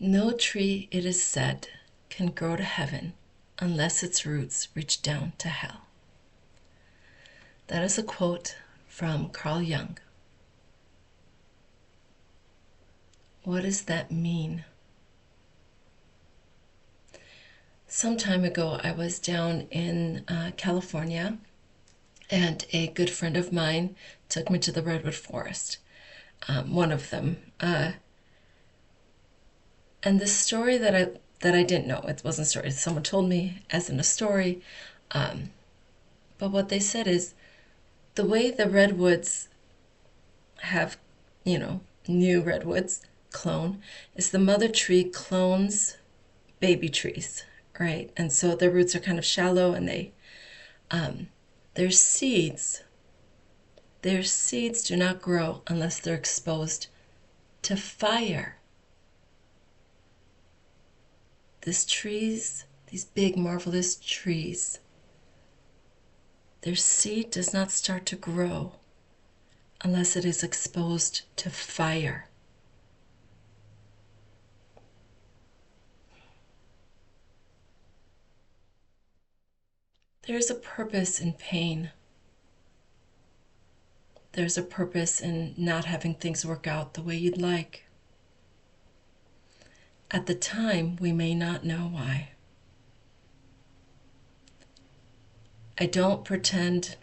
No tree, it is said, can grow to heaven unless its roots reach down to hell. That is a quote from Carl Jung. What does that mean? Some time ago, I was down in California, and a good friend of mine took me to the redwood forest. One of them, and the story that I didn't know, it wasn't a story. Someone told me as in a story, but what they said is the way the redwoods have, new redwoods clone is the mother tree clones baby trees, right? And so their roots are kind of shallow, and their seeds their seeds do not grow unless they're exposed to fire. These big marvelous trees, their seed does not start to grow unless it is exposed to fire. There's a purpose in pain. There's a purpose in not having things work out the way you'd like. At the time, we may not know why. I don't pretend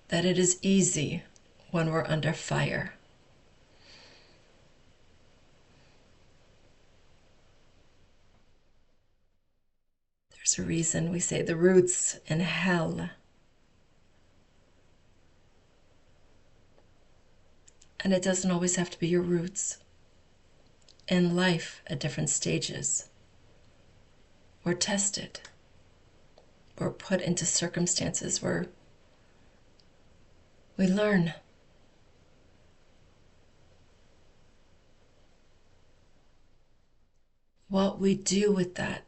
that it is easy when we're under fire. There's a reason we say the roots in hell. And it doesn't always have to be your roots. In life, at different stages, we're tested. We're put into circumstances where we learn. What we do with that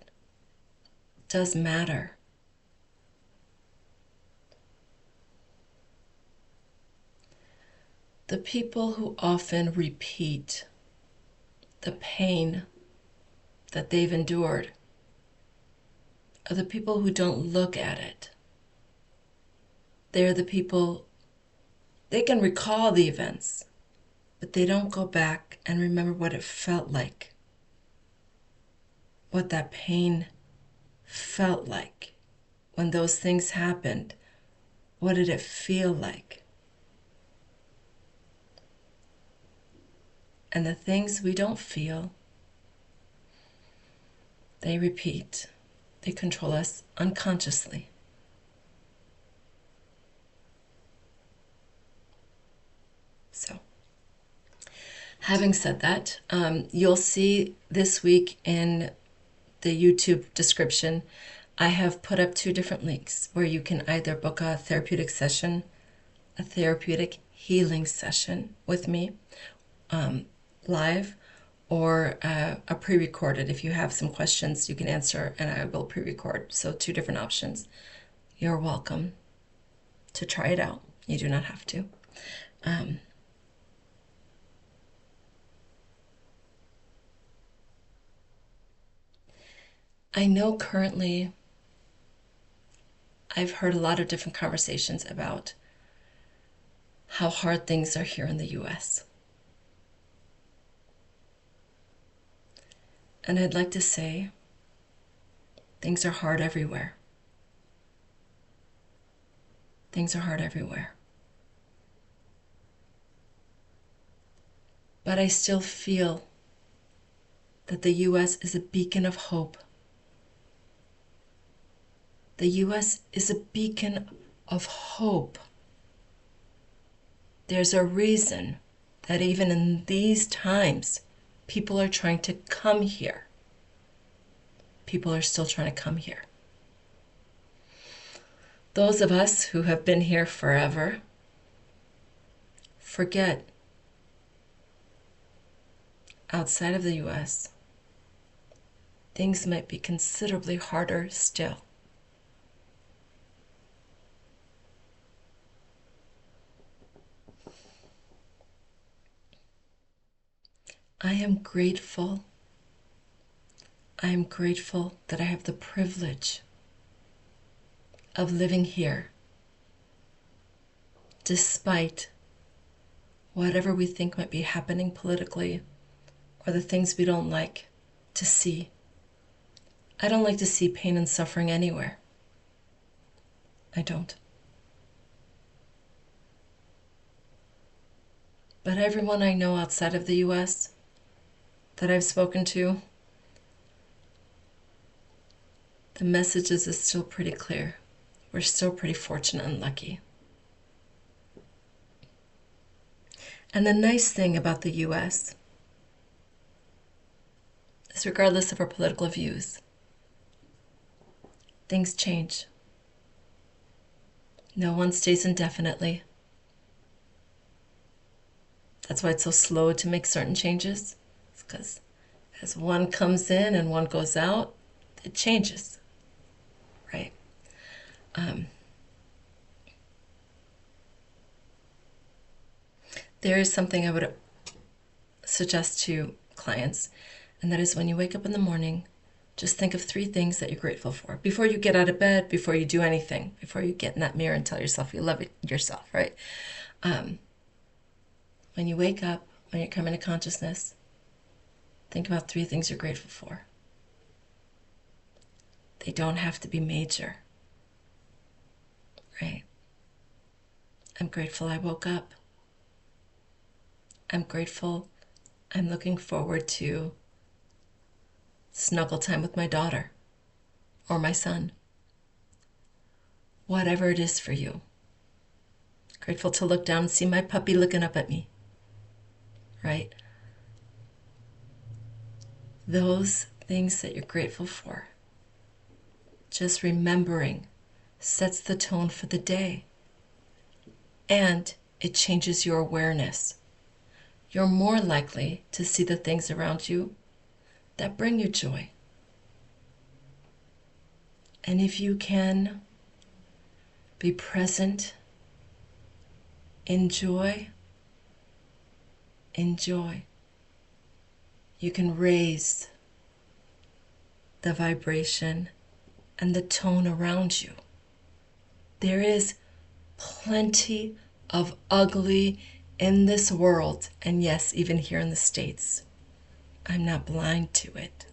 does matter. The people who often repeat the pain that they've endured are the people who don't look at it. They're the people, they can recall the events, but they don't go back and remember what it felt like, what that pain felt like when those things happened. What did it feel like? And the things we don't feel, they repeat. They control us unconsciously. So, having said that, you'll see this week in the YouTube description, I have put up 2 different links where you can either book a therapeutic session, a therapeutic healing session with me live, or a pre-recorded. If you have some questions, you can answer and I will pre-record. So 2 different options. You're welcome to try it out. You do not have to. I know currently I've heard a lot of different conversations about how hard things are here in the US. And I'd like to say things are hard everywhere. Things are hard everywhere. But I still feel that the US is a beacon of hope. The US is a beacon of hope. There's a reason that even in these times, people are trying to come here. People are still trying to come here. Those of us who have been here forever forget outside of the US, things might be considerably harder still. I am grateful. I am grateful that I have the privilege of living here despite whatever we think might be happening politically or the things we don't like to see. I don't like to see pain and suffering anywhere. I don't. But everyone I know outside of the US that I've spoken to, the messages is still pretty clear. We're still pretty fortunate and lucky. And the nice thing about the US is, regardless of our political views, things change. No one stays indefinitely. That's why it's so slow to make certain changes. It's because as one comes in and one goes out, it changes, right? There is something I would suggest to clients, and that is when you wake up in the morning, just think of 3 things that you're grateful for. Before you get out of bed, before you do anything, before you get in that mirror and tell yourself you love it yourself, right? When you wake up, when you come into consciousness, think about 3 things you're grateful for. They don't have to be major, right? I'm grateful I woke up. I'm grateful I'm looking forward to snuggle time with my daughter or my son. Whatever it is for you. Grateful to look down and see my puppy looking up at me, right? Those things that you're grateful for, just remembering, sets the tone for the day. And it changes your awareness. You're more likely to see the things around you that bring you joy. And if you can be present, enjoy. You can raise the vibration and the tone around you. There is plenty of ugly in this world, and yes, even here in the States. I'm not blind to it.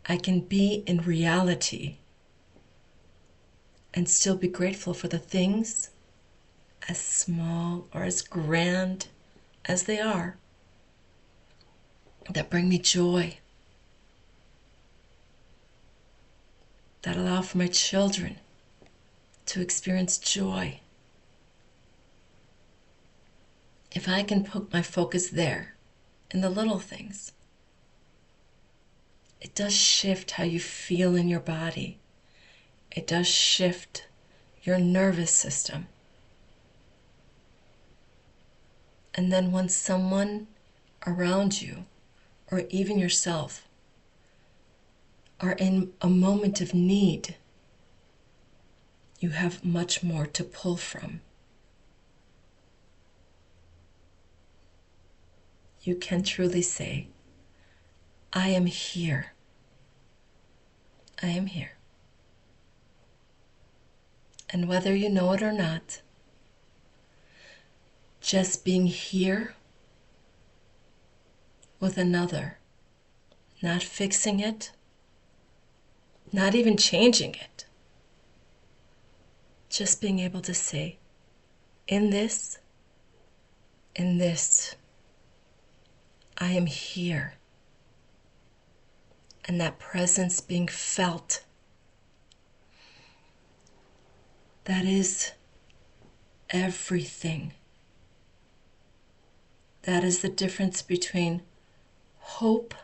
I can be in reality and still be grateful for the things, as small or as grand as they are, that bring me joy, that allow for my children to experience joy. If I can put my focus there, in the little things, it does shift how you feel in your body. It does shift your nervous system. And then when someone around you, or even yourself, are in a moment of need, you have much more to pull from. You can truly say, I am here. I am here. And whether you know it or not, just being here with another, not fixing it, not even changing it, just being able to say, in this, I am here. And that presence being felt, that is everything. That is the difference between hope.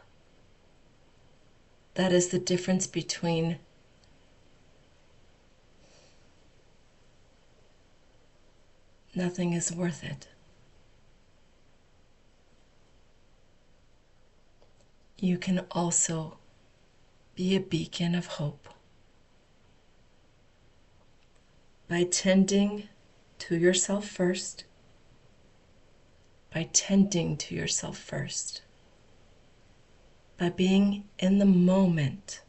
That is the difference between nothing is worth it. You can also be a beacon of hope by tending to yourself first, by tending to yourself first, by being in the moment,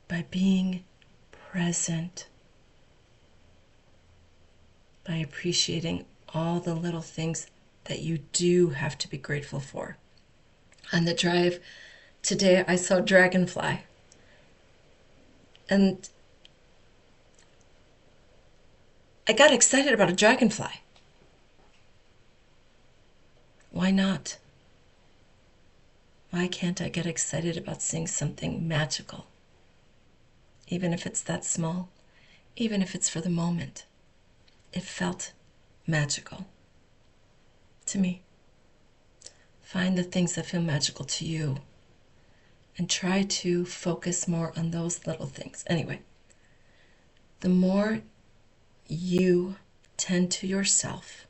by being present, by appreciating all the little things that you do have to be grateful for. On the drive today, I saw a dragonfly, and I got excited about a dragonfly. Why not? Why can't I get excited about seeing something magical? Even if it's that small, even if it's for the moment. It felt magical to me. Find the things that feel magical to you and try to focus more on those little things. Anyway, the more you tend to yourself,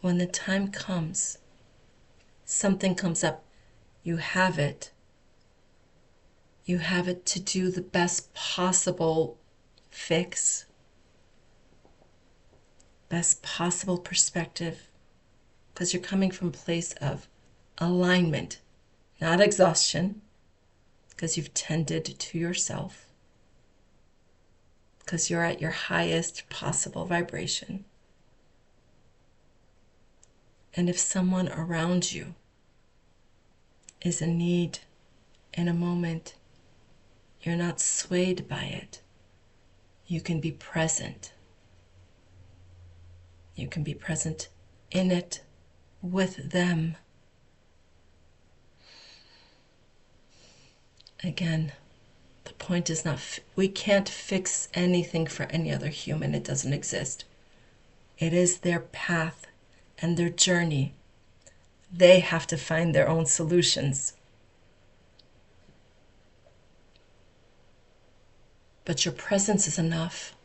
when the time comes, something comes up, you have it. You have it to do the best possible fix, best possible perspective, because you're coming from a place of alignment, not exhaustion, because you've tended to yourself, because you're at your highest possible vibration. And if someone around you is in need in a moment, you're not swayed by it. You can be present. You can be present in it with them. Again, the point is not, we can't fix anything for any other human. It doesn't exist. It is their path and their journey. They have to find their own solutions. But your presence is enough.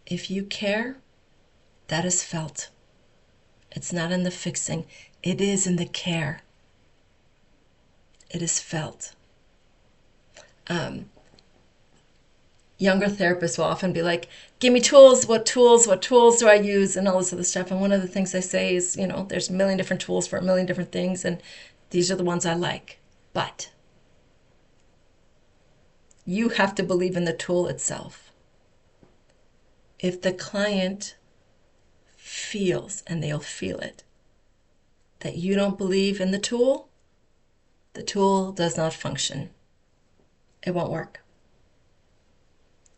If you care, that is felt. It's not in the fixing. It is in the care. It is felt. Younger therapists will often be like, give me tools, what tools do I use, and all this other stuff. And one of the things I say is, there's a million different tools for a million different things, and these are the ones I like. But you have to believe in the tool itself. If the client feels, and they'll feel it, that you don't believe in the tool does not function. It won't work.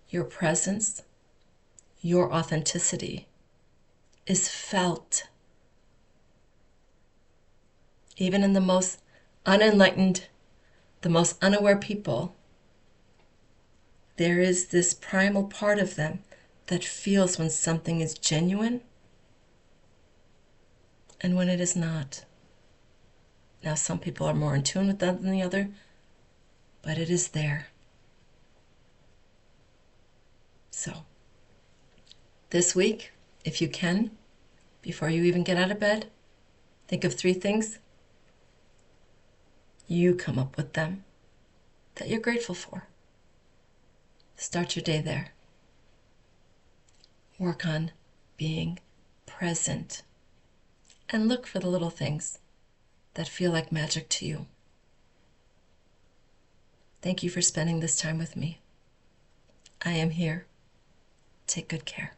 Your presence, your authenticity is felt. Even in the most unenlightened, the most unaware people, there is this primal part of them that feels when something is genuine and when it is not. Now, some people are more in tune with that than the other, but it is there. So, this week, if you can, before you even get out of bed, think of 3 things. You come up with them that you're grateful for. Start your day there. Work on being present and look for the little things that feel like magic to you. Thank you for spending this time with me. I am here. Take good care.